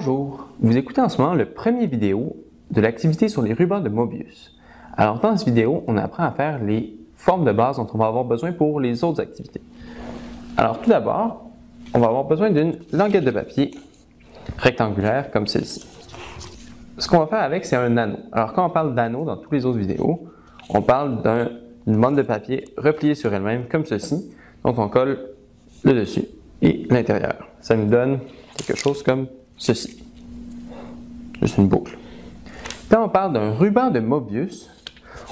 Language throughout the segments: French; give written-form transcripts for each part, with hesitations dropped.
Bonjour, vous écoutez en ce moment le premier vidéo de l'activité sur les rubans de Mobius. Alors dans cette vidéo, on apprend à faire les formes de base dont on va avoir besoin pour les autres activités. Alors tout d'abord, on va avoir besoin d'une languette de papier rectangulaire comme celle-ci. Ce qu'on va faire avec, c'est un anneau. Alors quand on parle d'anneau dans toutes les autres vidéos, on parle d'une bande de papier repliée sur elle-même comme ceci, dont on colle le dessus et l'intérieur. Ça nous donne quelque chose comme ceci. Juste une boucle. Quand on parle d'un ruban de Mobius,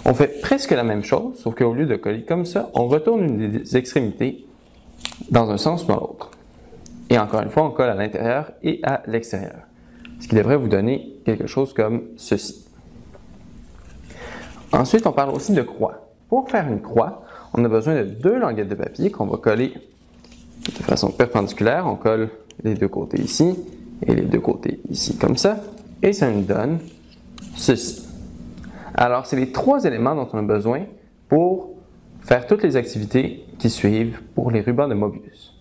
on fait presque la même chose, sauf qu'au lieu de coller comme ça, on retourne une des extrémités dans un sens ou dans l'autre. Et encore une fois, on colle à l'intérieur et à l'extérieur. Ce qui devrait vous donner quelque chose comme ceci. Ensuite, on parle aussi de croix. Pour faire une croix, on a besoin de deux languettes de papier qu'on va coller de façon perpendiculaire. On colle les deux côtés ici et les deux côtés ici comme ça. Et ça nous donne ceci. Alors, c'est les trois éléments dont on a besoin pour faire toutes les activités qui suivent pour les rubans de Mobius.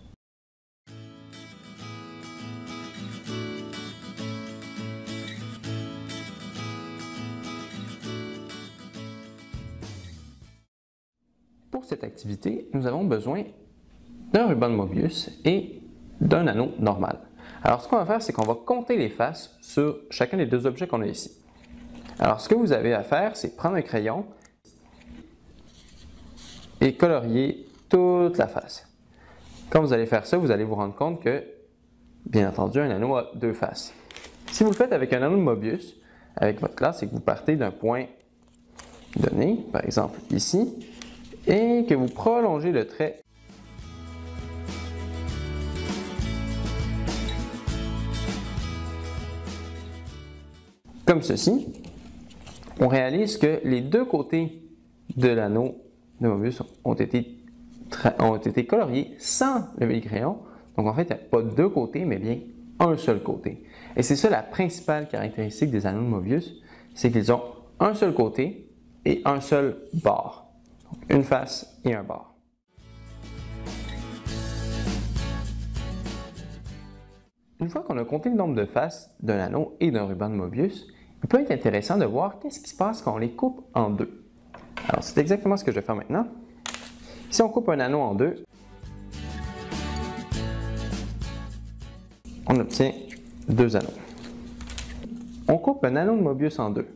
Pour cette activité, nous avons besoin d'un ruban de Mobius et d'un anneau normal. Alors, ce qu'on va faire, c'est qu'on va compter les faces sur chacun des deux objets qu'on a ici. Alors, ce que vous avez à faire, c'est prendre un crayon et colorier toute la face. Quand vous allez faire ça, vous allez vous rendre compte que, bien entendu, un anneau a deux faces. Si vous le faites avec un anneau de Mobius, avec votre classe, c'est que vous partez d'un point donné, par exemple ici, et que vous prolongez le trait comme ceci. On réalise que les deux côtés de l'anneau de Mobius ont été coloriés sans lever le crayon. Donc en fait, il n'y a pas deux côtés, mais bien un seul côté. Et c'est ça la principale caractéristique des anneaux de Mobius, c'est qu'ils ont un seul côté et un seul bord. Donc une face et un bord. Une fois qu'on a compté le nombre de faces d'un anneau et d'un ruban de Mobius, il peut être intéressant de voir qu'est-ce qui se passe quand on les coupe en deux. Alors, c'est exactement ce que je vais faire maintenant. Si on coupe un anneau en deux, on obtient deux anneaux. On coupe un anneau de Mobius en deux.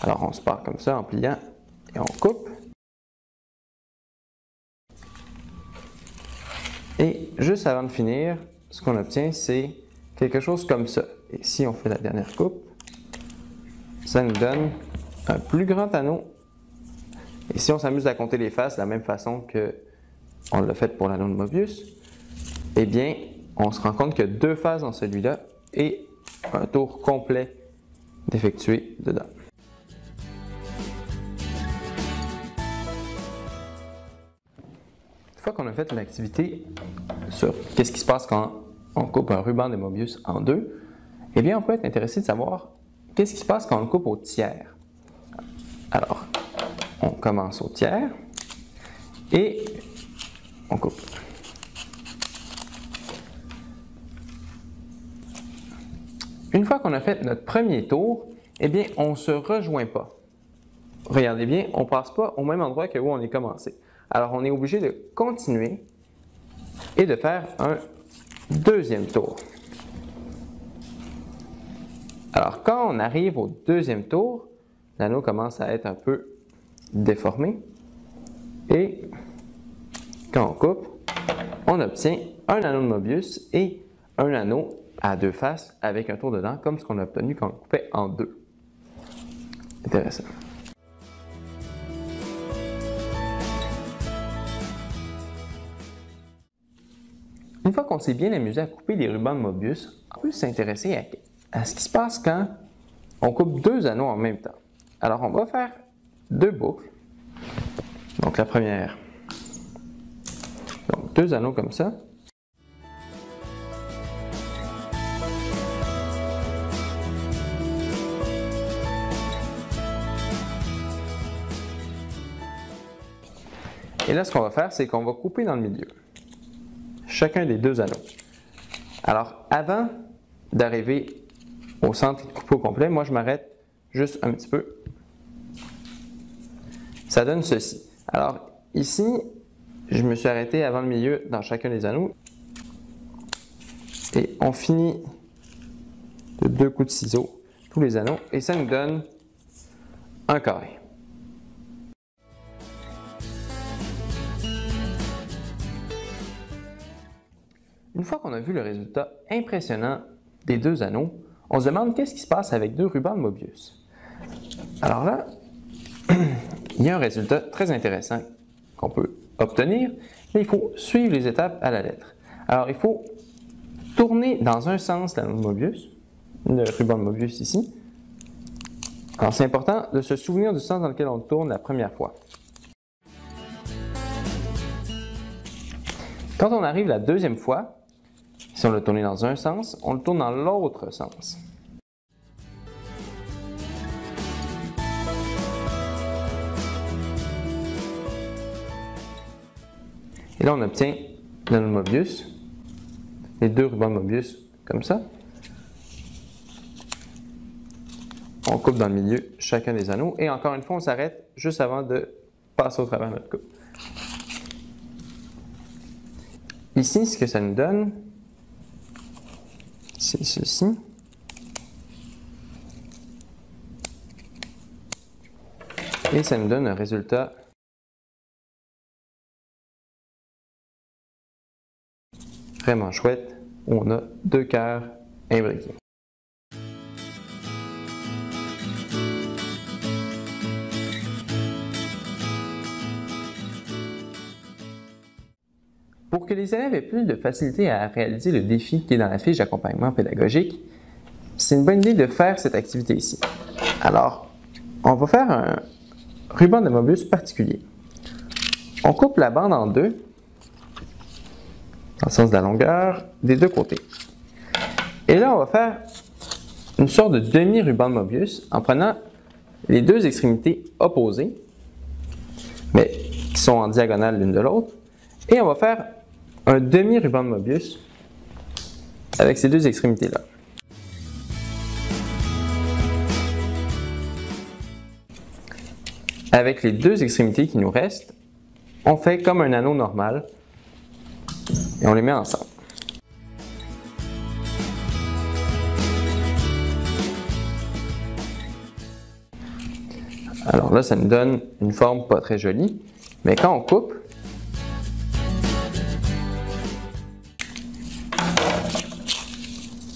Alors, on se part comme ça en pliant et on coupe. Et juste avant de finir, ce qu'on obtient, c'est quelque chose comme ça. Et si on fait la dernière coupe, ça nous donne un plus grand anneau. Et si on s'amuse à compter les faces de la même façon qu'on l'a fait pour l'anneau de Mobius, eh bien, on se rend compte qu'il y a deux faces dans celui-là et un tour complet d'effectuer dedans. Une fois qu'on a fait une activité sur qu'est-ce qui se passe quand on coupe un ruban de Mobius en deux, eh bien, on peut être intéressé de savoir qu'est-ce qui se passe quand on le coupe au tiers. Alors, on commence au tiers et on coupe. Une fois qu'on a fait notre premier tour, eh bien, on ne se rejoint pas. Regardez bien, on ne passe pas au même endroit que où on est commencé. Alors, on est obligé de continuer et de faire un deuxième tour. Alors, quand on arrive au deuxième tour, l'anneau commence à être un peu déformé. Et quand on coupe, on obtient un anneau de Mobius et un anneau à deux faces avec un tour dedans, comme ce qu'on a obtenu quand on le coupait en deux. Intéressant. Une fois qu'on s'est bien amusé à couper les rubans de Mobius, on peut s'intéresser à ce qui se passe quand on coupe deux anneaux en même temps. Alors, on va faire deux boucles. Donc, la première, donc deux anneaux comme ça. Et là, ce qu'on va faire, c'est qu'on va couper dans le milieu chacun des deux anneaux. Alors, avant d'arriver au centre coupé au complet. Moi, je m'arrête juste un petit peu. Ça donne ceci. Alors, ici, je me suis arrêté avant le milieu dans chacun des anneaux. Et on finit de 2 coups de ciseaux tous les anneaux et ça nous donne un carré. Une fois qu'on a vu le résultat impressionnant des 2 anneaux, on se demande qu'est-ce qui se passe avec 2 rubans de Mobius. Alors là, il y a un résultat très intéressant qu'on peut obtenir, mais il faut suivre les étapes à la lettre. Alors, il faut tourner dans un sens l'anneau de Mobius, le ruban de Mobius ici. Alors, c'est important de se souvenir du sens dans lequel on tourne la première fois. Quand on arrive la deuxième fois, si on l'a tourné dans un sens, on le tourne dans l'autre sens. Et là, on obtient l'anneau de Mobius, les 2 rubans de Mobius comme ça. On coupe dans le milieu chacun des anneaux et encore une fois, on s'arrête juste avant de passer au travers de notre coupe. Ici, ce que ça nous donne, c'est ceci. Et ça nous donne un résultat vraiment chouette où on a 2 cœurs imbriqués. Pour que les élèves aient plus de facilité à réaliser le défi qui est dans la fiche d'accompagnement pédagogique, c'est une bonne idée de faire cette activité ici. Alors, on va faire un ruban de Mobius particulier. On coupe la bande en 2, dans le sens de la longueur, des 2 côtés. Et là, on va faire une sorte de demi-ruban de Mobius en prenant les 2 extrémités opposées, mais qui sont en diagonale l'une de l'autre, et on va faire un demi-ruban de Mobius avec ces 2 extrémités-là. Avec les 2 extrémités qui nous restent, on fait comme un anneau normal et on les met ensemble. Alors là, ça nous donne une forme pas très jolie, mais quand on coupe,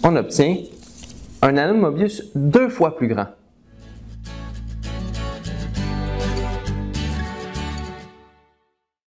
on obtient un anneau de Mobius 2 fois plus grand.